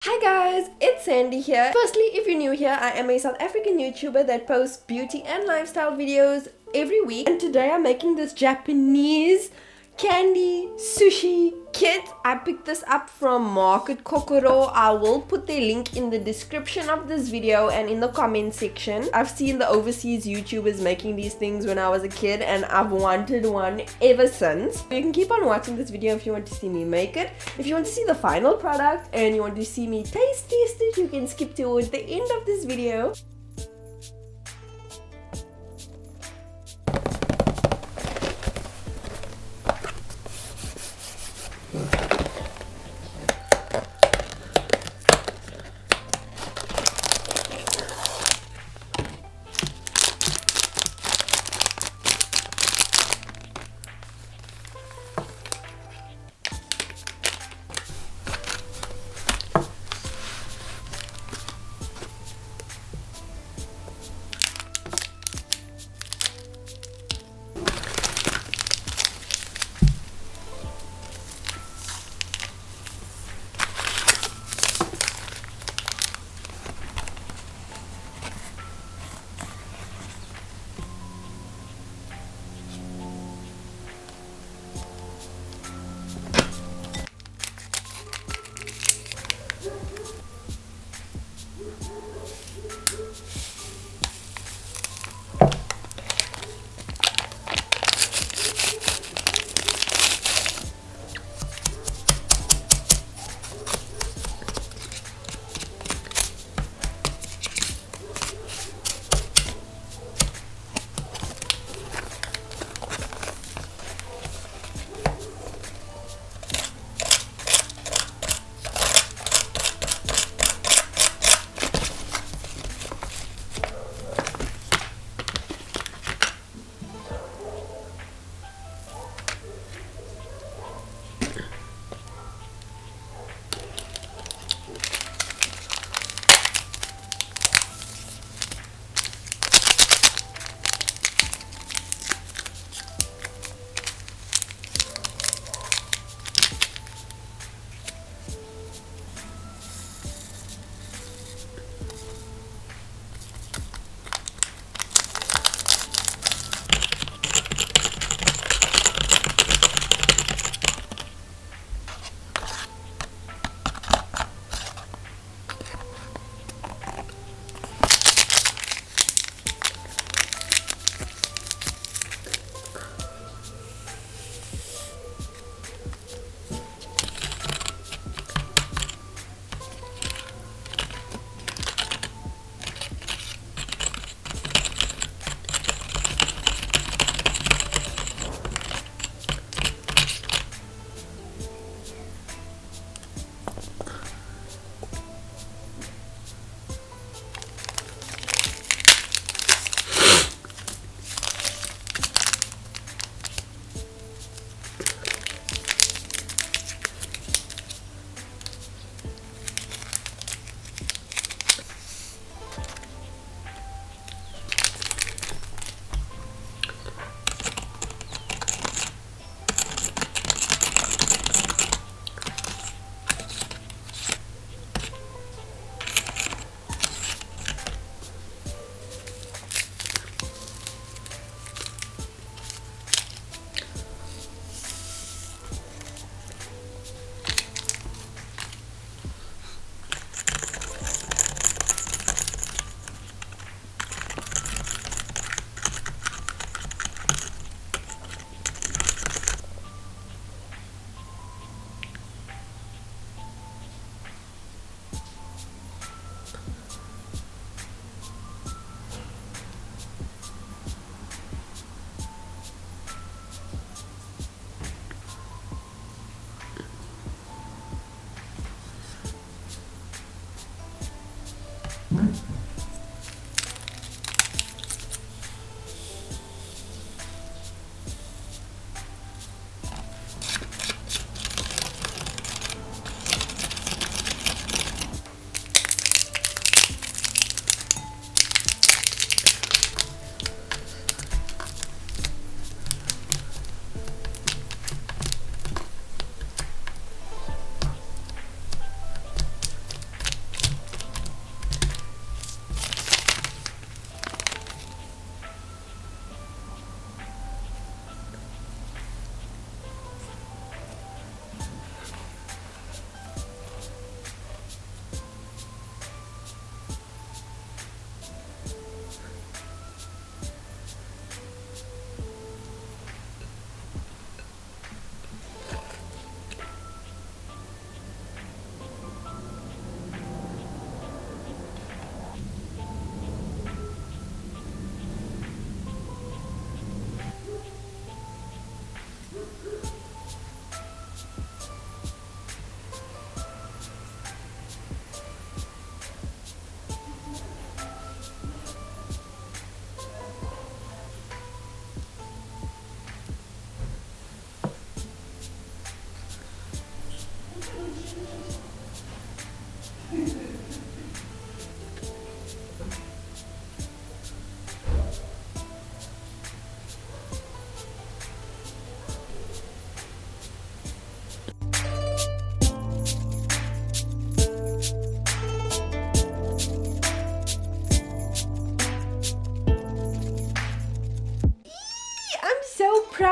Hi guys, it's Sandy here. Firstly, if you're new here, I am a South African YouTuber that posts beauty and lifestyle videos every week. And today I'm making this Japanese candy sushi kit. I picked this up from Market Kokoro. I will put their link in the description of this video and in the comment section. I've seen the overseas YouTubers making these things when I was a kid and I've wanted one ever since. You can keep on watching this video if you want to see me make it. If you want to see the final product and you want to see me taste it, you can skip towards the end of this video.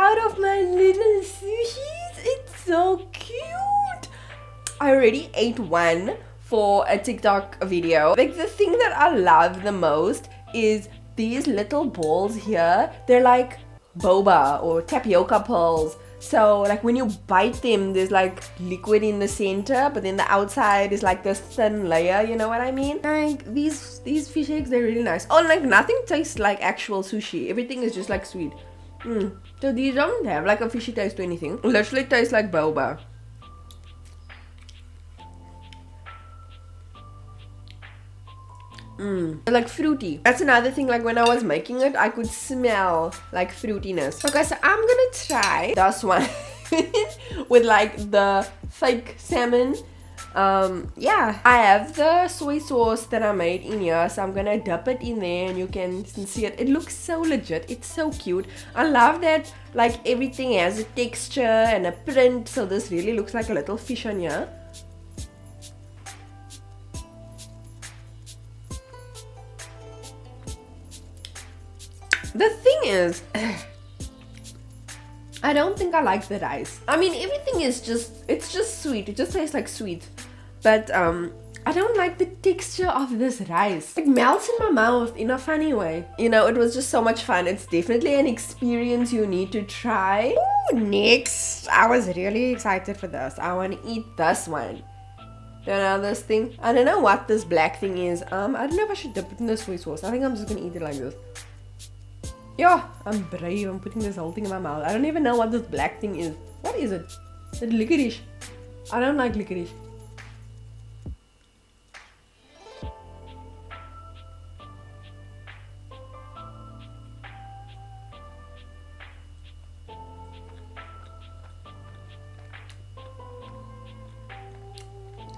proud of my little sushis. It's so cute. I already ate one for a TikTok video. Like, the thing that I love the most is these little balls here. They're like boba or tapioca pearls. So like when you bite them, there's like liquid in the center, but then the outside is like this thin layer, you know what I mean? Like these fish eggs, they're really nice. Oh, like nothing tastes like actual sushi. Everything is just like sweet. So these don't have like a fishy taste or anything. Literally tastes like boba. Like fruity. That's another thing, like when I was making it, I could smell like fruitiness. Okay, so I'm gonna try this one with like the fake salmon. Yeah, I have the soy sauce that I made in here, so I'm gonna dip it in there and you can see it. It looks so legit. It's so cute. I love that like everything has a texture and a print, so this really looks like a little fish on here. The thing is, I don't think I like the rice. I mean, everything is it's just sweet. It just tastes like sweet. But I don't like the texture of this rice. It melts in my mouth in a funny way. You know, it was just so much fun. It's definitely an experience you need to try. Ooh, next, I was really excited for this. I want to eat this one. You know this thing? I don't know what this black thing is. I don't know if I should dip it in the soy sauce. I think I'm just gonna eat it like this. Yeah, I'm brave. I'm putting this whole thing in my mouth. I don't even know what this black thing is. What is it? Is it licorice? I don't like licorice.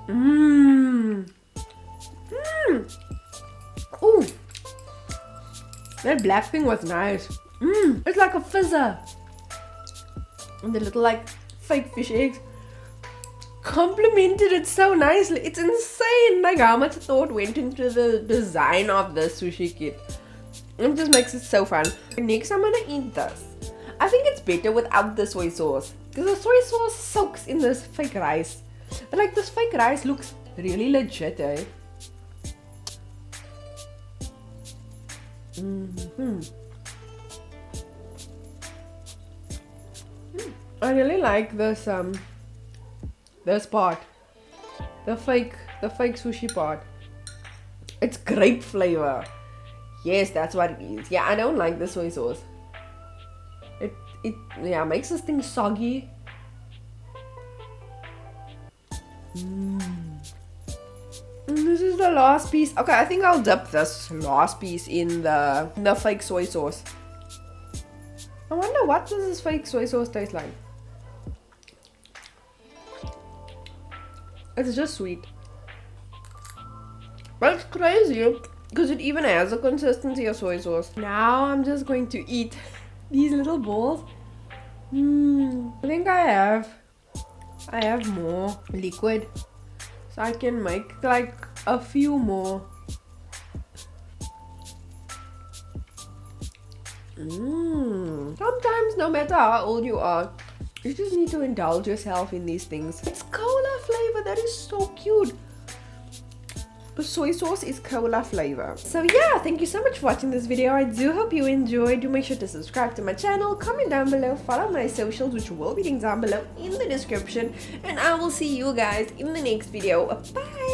Ooh. That black thing was nice. It's like a fizzer. And the little like fake fish eggs complemented it so nicely. It's insane like how much thought went into the design of the sushi kit. It just makes it so fun. Next I'm gonna eat this. I think it's better without the soy sauce, because the soy sauce soaks in this fake rice. But like this fake rice looks really legit, eh? I really like this part, the fake sushi part. It's grape flavor. Yes, that's what it is. Yeah, I don't like the soy sauce. It yeah, makes this thing soggy. This is the last piece. Okay, I think I'll dip this last piece in the fake soy sauce. I wonder what does this fake soy sauce taste like. It's just sweet. But it's crazy because it even has the consistency of soy sauce. Now I'm just going to eat these little balls. I think I have more liquid, so I can make like a few more. Sometimes, no matter how old you are, you just need to indulge yourself in these things. It's cola flavor. That is so cute. The soy sauce is cola flavor. So yeah, thank you so much for watching this video. I do hope you enjoyed. Do make sure to subscribe to my channel, comment down below, follow my socials, which will be linked down below in the description, and I will see you guys in the next video. Bye.